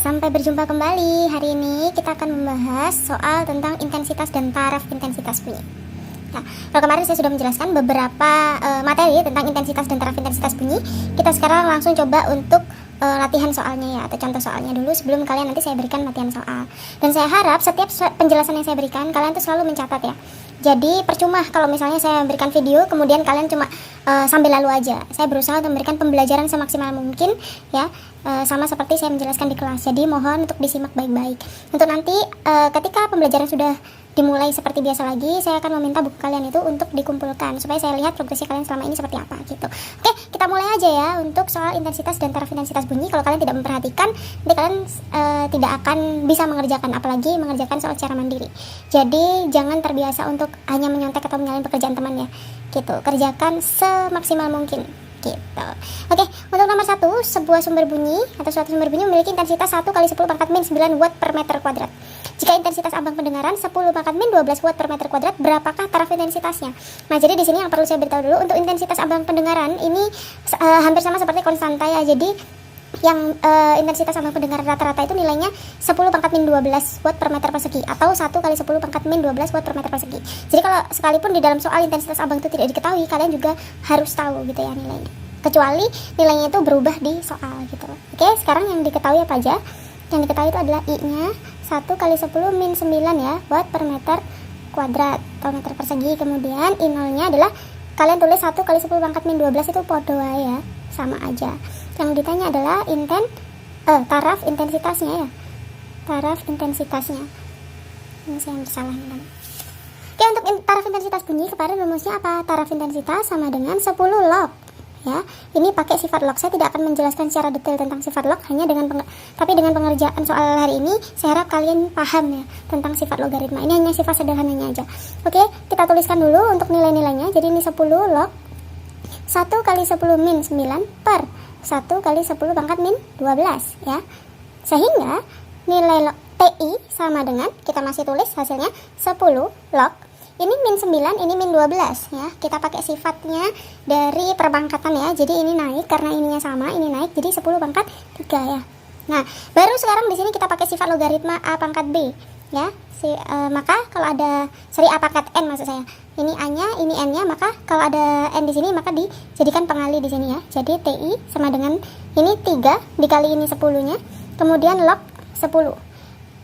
Sampai berjumpa kembali. Hari ini kita akan membahas soal tentang intensitas dan taraf intensitas bunyi. Nah, kalau kemarin saya sudah menjelaskan beberapa materi tentang intensitas dan taraf intensitas bunyi, kita sekarang langsung coba untuk latihan soalnya ya, atau contoh soalnya dulu sebelum kalian nanti saya berikan latihan soal. Dan saya harap setiap penjelasan yang saya berikan kalian tuh selalu mencatat ya. Jadi percuma kalau misalnya saya memberikan video kemudian kalian cuma sambil lalu aja. Saya berusaha untuk memberikan pembelajaran semaksimal mungkin ya, sama seperti saya menjelaskan di kelas. Jadi mohon untuk disimak baik-baik. Untuk nanti ketika pembelajaran sudah dimulai seperti biasa lagi, saya akan meminta buku kalian itu untuk dikumpulkan supaya saya lihat progresi kalian selama ini seperti apa gitu. Oke, kita mulai aja ya untuk soal intensitas dan taraf intensitas bunyi. Kalau kalian tidak memperhatikan, nanti kalian tidak akan bisa mengerjakan, apalagi mengerjakan soal secara mandiri. Jadi jangan terbiasa untuk hanya menyontek atau menyalahin pekerjaan teman ya. Gitu. Kerjakan semaksimal mungkin. Gitu. Oke, untuk nomor 1, sebuah sumber bunyi atau suatu sumber bunyi memiliki intensitas 1 kali 10 pangkat min 9 watt per meter kuadrat. Jika intensitas ambang pendengaran 10 pangkat min 12 watt per meter kuadrat, berapakah taraf intensitasnya? Nah, jadi di sini yang perlu saya beritahu dulu, untuk intensitas ambang pendengaran ini hampir sama seperti konstanta ya. Jadi yang intensitas ambang pendengaran rata-rata itu nilainya 10 pangkat min 12 watt per meter persegi atau 1 kali 10 pangkat min 12 watt per meter persegi. Jadi kalau sekalipun di dalam soal intensitas ambang itu tidak diketahui, kalian juga harus tahu gitu ya nilainya. Kecuali nilainya itu berubah di soal gitu. Oke, sekarang yang diketahui apa aja? Yang diketahui itu adalah I-nya 1 kali 10 min 9 ya, watt per meter kuadrat atau meter persegi. Kemudian I0-nya adalah kalian tulis 1 kali 10 pangkat min 12 itu podo ya, sama aja. Yang ditanya adalah taraf intensitasnya ya. Taraf intensitasnya. Ini saya yang bersalah nih. Oke, untuk taraf intensitas bunyi kemarin rumusnya apa? Taraf intensitas sama dengan 10 log. Ya, ini pakai sifat log. Saya tidak akan menjelaskan secara detail tentang sifat log, hanya tapi dengan pengerjaan soal hari ini saya harap kalian paham ya tentang sifat logaritma. Ini hanya sifat sederhananya aja. Oke, kita tuliskan dulu untuk nilai-nilainya. Jadi ini 10 log 1 kali 10 min 9 per 1 kali 10 pangkat min 12 ya. Sehingga nilai log TI sama dengan, kita masih tulis hasilnya 10 log. Ini min 9, ini min 12 ya. Kita pakai sifatnya dari perpangkatan ya. Jadi ini naik karena ininya sama, ini naik jadi 10 pangkat 3 ya. Nah, baru sekarang di sini kita pakai sifat logaritma A pangkat B ya. Maka kalau ada A pangkat N maksud saya. Ini A-nya, ini N-nya, maka kalau ada N di sini maka dijadikan pengali di sini ya. Jadi TI sama dengan ini 3 dikali ini 10-nya. Kemudian log 10.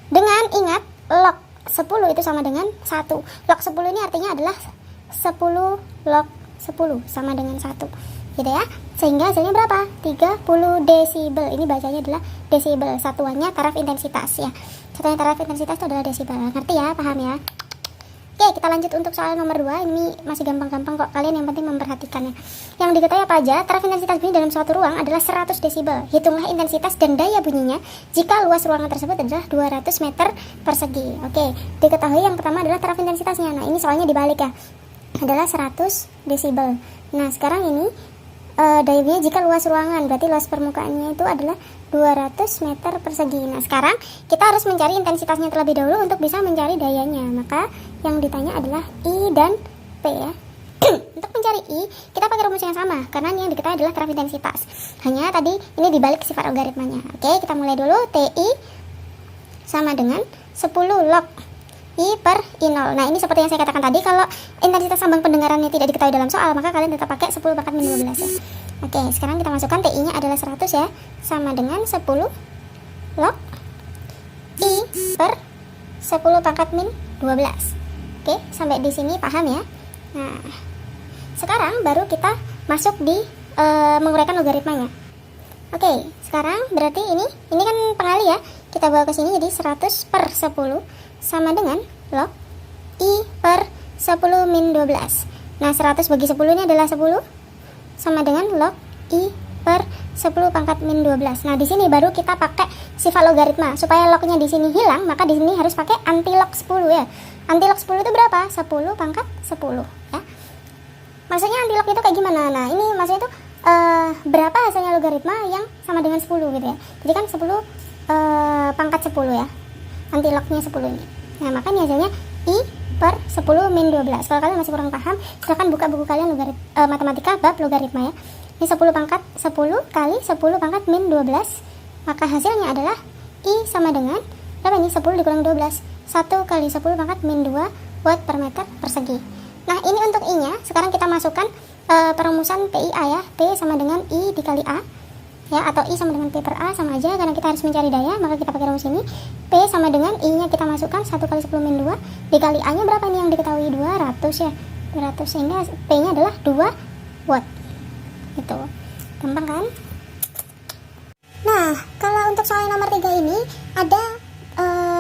Dengan ingat log 10 itu sama dengan 1. Log 10 ini artinya adalah 10 log 10 sama dengan 1 gitu ya. Sehingga hasilnya berapa? 30 desibel. Ini bacanya adalah desibel. Satuannya taraf intensitas ya. Satuan taraf intensitas itu adalah desibel. Ngerti ya? Paham ya? Oke, kita lanjut untuk soal nomor 2. Ini masih gampang-gampang kok, kalian yang penting memperhatikannya. Yang diketahui apa aja? Taraf intensitas bunyi dalam suatu ruang adalah 100 desibel. Hitunglah intensitas dan daya bunyinya jika luas ruangan tersebut adalah 200 meter persegi. Oke, diketahui yang pertama adalah taraf intensitasnya. Nah, ini soalnya dibalik ya. Adalah 100 desibel. Nah, sekarang ini daya bunyi jika luas ruangan, berarti luas permukaannya itu adalah 200 meter persegi. Nah, sekarang kita harus mencari intensitasnya terlebih dahulu untuk bisa mencari dayanya. Maka yang ditanya adalah I dan P ya. Untuk mencari I, kita pakai rumus yang sama karena yang diketahui adalah taraf intensitas. Hanya tadi ini dibalik sifat logaritmanya. Oke, kita mulai dulu. TI sama dengan 10 log I per I0. Nah, ini seperti yang saya katakan tadi, kalau intensitas ambang pendengarannya tidak diketahui dalam soal, maka kalian tetap pakai 10 pangkat min 12 ya. Oke, sekarang kita masukkan TI-nya adalah 100 ya, sama dengan 10 log I per 10 pangkat min 12. Oke, sampai di sini paham ya? Nah, sekarang baru kita masuk di menguraikan logaritmanya. Oke, sekarang berarti ini kan pengali ya. Kita bawa ke sini jadi 100 per 10 sama dengan log I per 10 min 12. Nah, 100 bagi 10 ini adalah 10 sama dengan log I per 10 pangkat min 12. Nah, di sini baru kita pakai sifat logaritma. Supaya lognya di sini hilang, maka di sini harus pakai anti log 10 ya. Anti log 10 itu berapa? 10 pangkat 10 ya. Maksudnya anti log itu kayak gimana? Nah, ini maksudnya itu berapa hasilnya logaritma yang sama dengan 10 gitu ya. Jadi kan 10 pangkat 10 ya. Anti lognya 10 ini. Nah, maka ini hasilnya I per 10 min 12. Kalau kalian masih kurang paham, silahkan buka buku kalian matematika bab logaritma ya. Ini 10 pangkat 10 kali 10 pangkat min 12. Maka hasilnya adalah I sama dengan berapa nih? 10 dikurang 12. 1 kali 10 pangkat min 2 watt per meter persegi. Nah, ini untuk I-nya. Sekarang kita masukkan perumusan PIA ya. P sama dengan I dikali A. Ya, atau I sama dengan P per A, sama aja karena kita harus mencari daya, maka kita pakai rumus ini. P sama dengan I-nya kita masukkan 1 kali 10 min 2 dikali A-nya berapa nih yang diketahui? 200 ya. 200, sehingga P-nya adalah 2 watt. Itu. Gampang kan? Nah, kalau untuk soal nomor 3 ini ada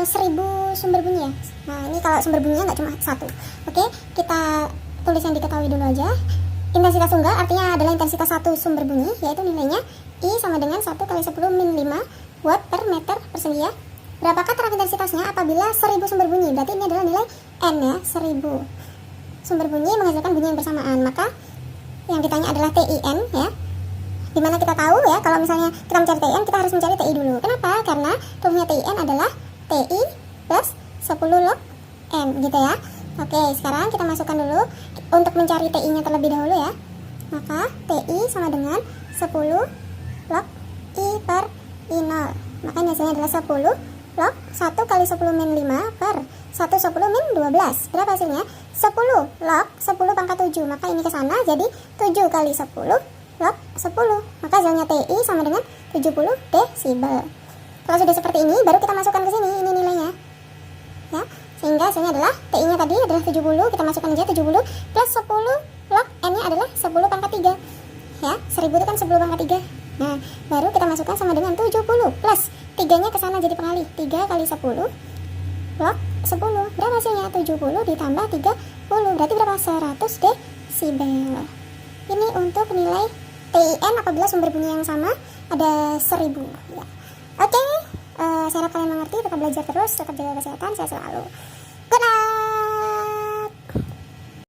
1000 sumber bunyi ya. Nah, ini kalau sumber bunyinya nggak cuma satu. Oke, kita tulis yang diketahui dulu aja. Intensitas tunggal artinya adalah intensitas satu sumber bunyi, yaitu nilainya I sama dengan 1 kali 10 min 5 watt per meter persegi ya. Berapakah taraf intensitasnya apabila 1000 sumber bunyi? Berarti ini adalah nilai N ya, 1000 sumber bunyi menghasilkan bunyi yang bersamaan. Maka yang ditanya adalah TIN ya. Dimana kita tahu ya, kalau misalnya kita mencari TIN, kita harus mencari TI dulu. Kenapa? Karena rumusnya TIN adalah TI plus 10 log N gitu ya. Oke, sekarang kita masukkan dulu untuk mencari TI-nya terlebih dahulu ya. Maka TI sama dengan 10 log I per I0. Maka hasilnya adalah 10 log 1 kali 10 min 5 per 1 10 min 12. Berapa hasilnya? 10 log 10 pangkat 7. Maka ini ke sana jadi 7 kali 10 log 10. Maka hasilnya TI sama dengan 70 desibel. Kalau sudah seperti ini, baru kita masukkan ke sini ini nilainya. Ya, sehingga hasilnya adalah TI-nya tadi adalah 70, kita masukkan aja 70 plus 10 log N-nya adalah 10 pangkat 3. Ya, 1000 itu kan 10 pangkat 3. Nah, baru kita masukkan sama dengan 70 plus 3-nya ke sana jadi pengali. 3 kali 10 log 10. Berapa hasilnya? 70 ditambah 30. Berarti berapa? 100 desibel. Ini untuk nilai TIN apabila sumber bunyi yang sama ada 1000 ya. Oke, saya harap kalian mengerti. Tetap belajar terus, tetap jaga kesehatan, saya selalu.